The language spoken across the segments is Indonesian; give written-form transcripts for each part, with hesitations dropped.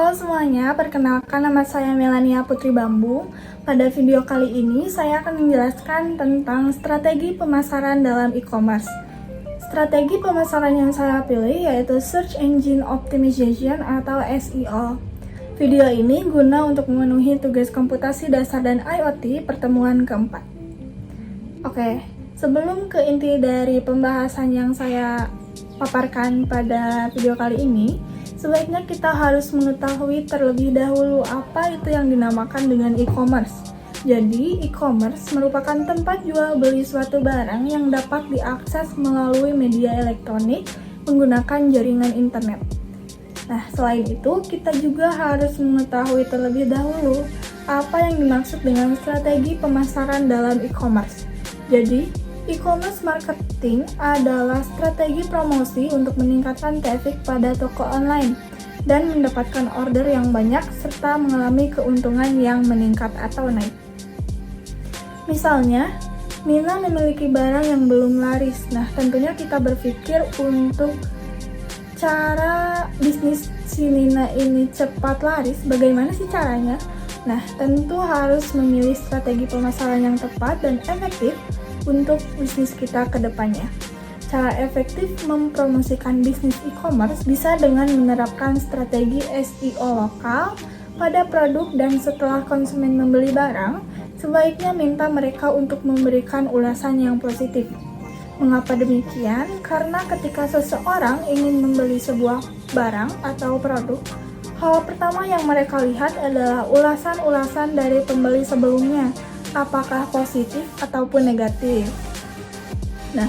Halo semuanya, perkenalkan nama saya Melania Putri Bambu. Pada video kali ini saya akan menjelaskan tentang strategi pemasaran dalam e-commerce. Strategi pemasaran yang saya pilih yaitu Search Engine Optimization atau SEO. Video ini guna untuk memenuhi tugas komputasi dasar dan IoT pertemuan keempat. Oke, sebelum ke inti dari pembahasan yang saya paparkan pada video kali ini, sebaiknya kita harus mengetahui terlebih dahulu apa itu yang dinamakan dengan e-commerce. Jadi, e-commerce merupakan tempat jual beli suatu barang yang dapat diakses melalui media elektronik menggunakan jaringan internet. Nah, selain itu, kita juga harus mengetahui terlebih dahulu apa yang dimaksud dengan strategi pemasaran dalam e-commerce. Jadi, e-commerce marketing adalah strategi promosi untuk meningkatkan traffic pada toko online dan mendapatkan order yang banyak serta mengalami keuntungan yang meningkat atau naik. Misalnya, Nina memiliki barang yang belum laris. Nah, tentunya kita berpikir untuk cara bisnis si Nina ini cepat laris, bagaimana sih caranya? Nah, tentu harus memilih strategi pemasaran yang tepat dan efektif untuk bisnis kita ke depannya. Cara efektif mempromosikan bisnis e-commerce bisa dengan menerapkan strategi SEO lokal pada produk dan setelah konsumen membeli barang, sebaiknya minta mereka untuk memberikan ulasan yang positif. Mengapa demikian? Karena ketika seseorang ingin membeli sebuah barang atau produk, hal pertama yang mereka lihat adalah ulasan-ulasan dari pembeli sebelumnya, apakah positif ataupun negatif. Nah,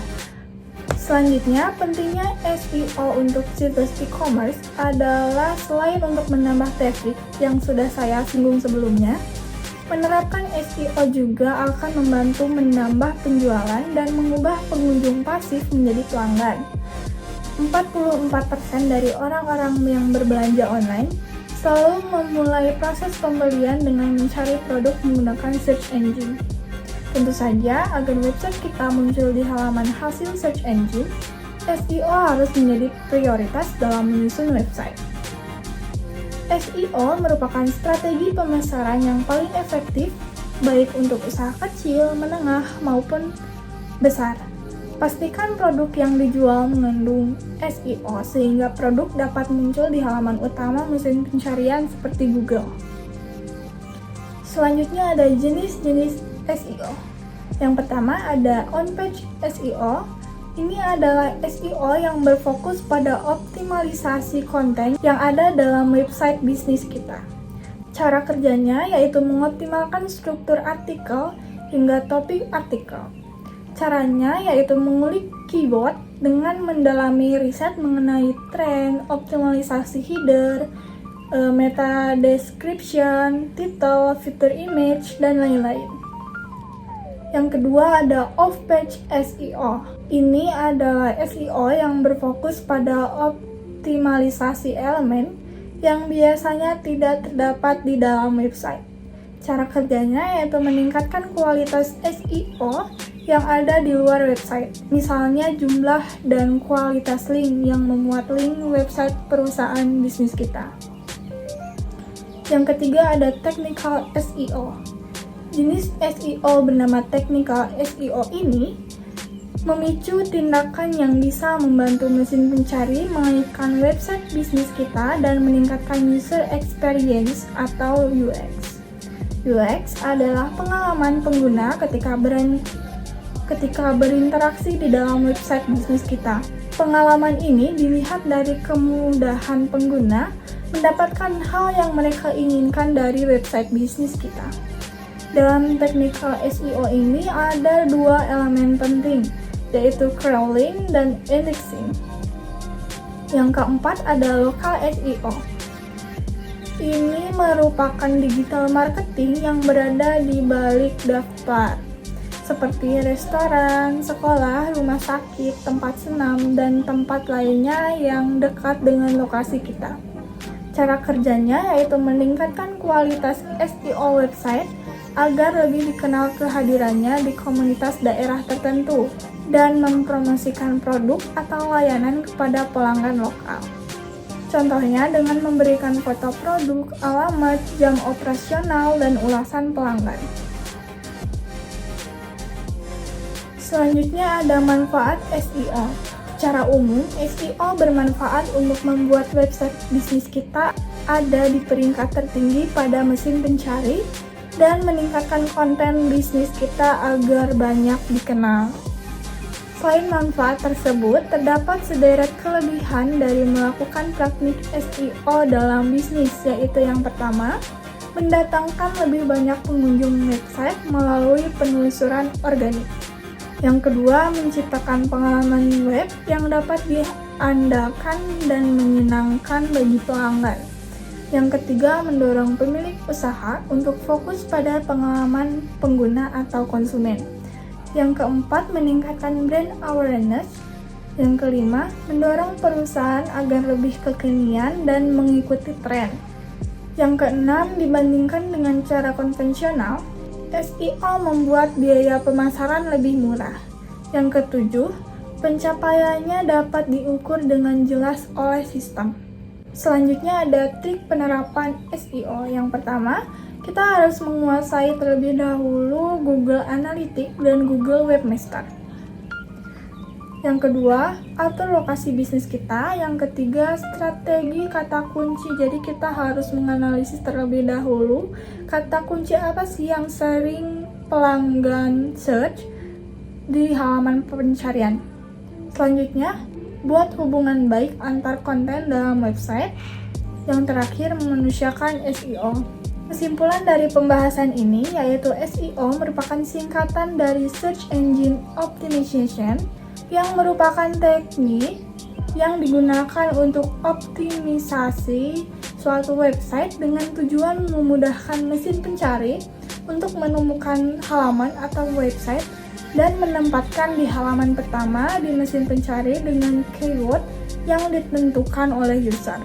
selanjutnya pentingnya SEO untuk situs e-commerce adalah selain untuk menambah traffic yang sudah saya singgung sebelumnya, menerapkan SEO juga akan membantu menambah penjualan dan mengubah pengunjung pasif menjadi pelanggan. 44% dari orang-orang yang berbelanja online selalu memulai proses pembelian dengan mencari produk menggunakan search engine. Tentu saja, agar website kita muncul di halaman hasil search engine, SEO harus menjadi prioritas dalam menyusun website. SEO merupakan strategi pemasaran yang paling efektif, baik untuk usaha kecil, menengah, maupun besar. Pastikan produk yang dijual mengandung SEO sehingga produk dapat muncul di halaman utama mesin pencarian seperti Google. Selanjutnya ada jenis-jenis SEO. Yang pertama ada on-page SEO. Ini adalah SEO yang berfokus pada optimalisasi konten yang ada dalam website bisnis kita. Cara kerjanya yaitu mengoptimalkan struktur artikel hingga topik artikel. Caranya yaitu mengulik keyword dengan mendalami riset mengenai tren, optimalisasi header, meta description, title, fitur image, dan lain-lain. Yang kedua ada off-page SEO. Ini adalah SEO yang berfokus pada optimalisasi elemen yang biasanya tidak terdapat di dalam website. Cara kerjanya yaitu meningkatkan kualitas SEO yang ada di luar website, misalnya jumlah dan kualitas link yang memuat link website perusahaan bisnis kita. Yang ketiga ada technical SEO. Jenis SEO bernama technical SEO ini memicu tindakan yang bisa membantu mesin pencari mengaitkan website bisnis kita dan meningkatkan user experience atau UX. UX adalah pengalaman pengguna ketika berinteraksi di dalam website bisnis kita. Pengalaman ini dilihat dari kemudahan pengguna mendapatkan hal yang mereka inginkan dari website bisnis kita. Dalam technical SEO ini ada dua elemen penting, yaitu crawling dan indexing. Yang keempat ada local SEO. Ini merupakan digital marketing yang berada di balik daftar, seperti restoran, sekolah, rumah sakit, tempat senam, dan tempat lainnya yang dekat dengan lokasi kita. Cara kerjanya yaitu meningkatkan kualitas SEO website agar lebih dikenal kehadirannya di komunitas daerah tertentu dan mempromosikan produk atau layanan kepada pelanggan lokal. Contohnya dengan memberikan foto produk, alamat, jam operasional, dan ulasan pelanggan. Selanjutnya ada manfaat SEO. Secara umum, SEO bermanfaat untuk membuat website bisnis kita ada di peringkat tertinggi pada mesin pencari dan meningkatkan konten bisnis kita agar banyak dikenal. Selain manfaat tersebut, terdapat sederet kelebihan dari melakukan praktik SEO dalam bisnis, yaitu yang pertama, mendatangkan lebih banyak pengunjung website melalui penelusuran organik. Yang kedua, menciptakan pengalaman web yang dapat diandalkan dan menyenangkan bagi pelanggan. Yang ketiga, mendorong pemilik usaha untuk fokus pada pengalaman pengguna atau konsumen. Yang keempat, meningkatkan brand awareness. Yang kelima, mendorong perusahaan agar lebih kekinian dan mengikuti tren. Yang keenam, dibandingkan dengan cara konvensional, SEO membuat biaya pemasaran lebih murah. Yang ketujuh, pencapaiannya dapat diukur dengan jelas oleh sistem. Selanjutnya ada trik penerapan SEO. Yang pertama, kita harus menguasai terlebih dahulu Google Analytics dan Google Webmaster. Yang kedua, atur lokasi bisnis kita. Yang ketiga, strategi kata kunci. Jadi kita harus menganalisis terlebih dahulu kata kunci apa sih yang sering pelanggan search di halaman pencarian. Selanjutnya, buat hubungan baik antar konten dalam website. Yang terakhir, memanusiakan SEO. Kesimpulan dari pembahasan ini yaitu SEO merupakan singkatan dari Search Engine Optimization yang merupakan teknik yang digunakan untuk optimisasi suatu website dengan tujuan memudahkan mesin pencari untuk menemukan halaman atau website dan menempatkan di halaman pertama di mesin pencari dengan keyword yang ditentukan oleh user.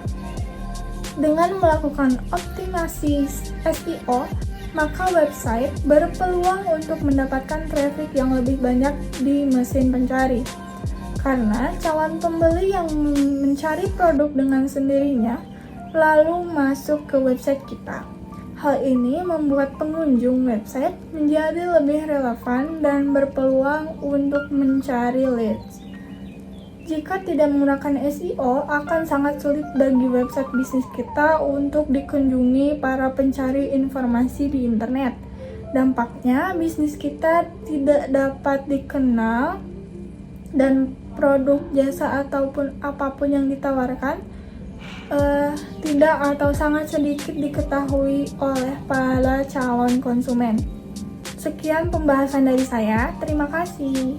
Dengan melakukan optimasi SEO, maka website berpeluang untuk mendapatkan traffic yang lebih banyak di mesin pencari. Karena calon pembeli yang mencari produk dengan sendirinya lalu masuk ke website kita. Hal ini membuat pengunjung website menjadi lebih relevan dan berpeluang untuk mencari leads. Jika tidak menggunakan SEO, akan sangat sulit bagi website bisnis kita untuk dikunjungi para pencari informasi di internet. Dampaknya, bisnis kita tidak dapat dikenal dan produk, jasa, ataupun apapun yang ditawarkan tidak atau sangat sedikit diketahui oleh para calon konsumen. Sekian pembahasan dari saya. Terima kasih.